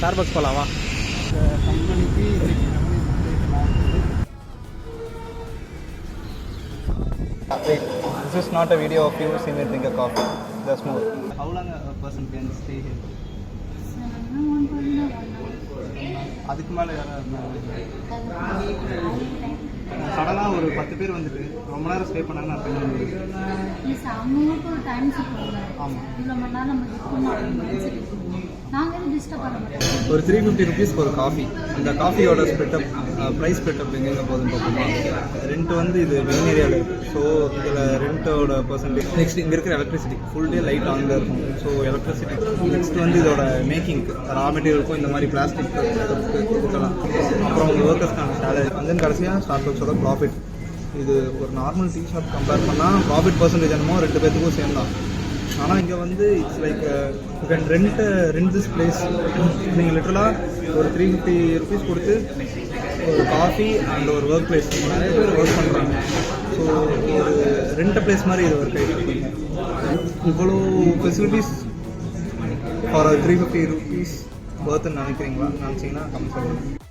Starbucks போகலாமா? கம்பெனிக்கு This is not a video of you seeing me drink a coffee. There's more. How long a person can stay here? அதுக்கு மேலே சடனாக ஒரு 10 பேர் வந்துட்டு ரொம்ப நேரம் ஸ்டே பண்ணாங்கன்னா அவங்களுக்கு ஒரு டைம் சொல்லுவாங்க. ஆமாம், இவ்வளோ மணி நேரம் நம்ம இருக்கணும் அப்படின்னு நாங்கள் எதுவும் டிஸ்டர்ப் பண்ண மாட்டோம். ஒரு 350 rupees ஒரு காஃபி. அந்த காஃபியோட ஸ்பெட்டப் ப்ரைஸ் ஸ்பெட்டப் எங்கெங்கே போகுதுன்னு பார்ப்போமா? ரெண்ட் வந்து இது மெயின் ஏரியாவில் இருக்குது. ஸோ இதில் ரெண்ட்டோட பர்சன்டேஜ். நெக்ஸ்ட் இங்கே இருக்கிற எலக்ட்ரிசிட்டி ஃபுல் டே லைட் ஆனில் இருக்கும். So electricity. நெக்ஸ்ட் வந்து இதோட மேக்கிங் ரா மெட்டீரியலுக்கும் இந்த மாதிரி பிளாஸ்டிக் கொடுக்கலாம். அப்புறம் உங்கள் ஒர்க்கர்ஸ்க்கான சேலரி வந்து கடைசியாக ஸ்டார்பக்ஸோட ப்ராஃபிட். இது ஒரு நார்மல் டீ ஷாப் கம்பேர் பண்ணால் ப்ராஃபிட் பர்சன்டேஜ் என்னமோ 2 பேர்த்துக்கும் சேம் தான். ஆனால் இங்கே வந்து it's like you can rent this place. நீங்கள் லிட்டரலாக ஒரு 350 rupees கொடுத்து ஒரு காஃபி அண்ட் ஒரு ஒர்க் பிளேஸ் நிறைய பேர் ஒர்க் பண்ணுறாங்க. ஸோ ஒரு ரெண்ட் பிளேஸ் மாதிரி இது ஒர்க் ஆகிட்டு இவ்வளோ ஃபெசிலிட்டிஸ் ஃபார் 350 rupees ஒர்த்துன்னு நினைக்கிறீங்களா? நினச்சிங்கன்னா கம்மி சொல்லுங்கள்.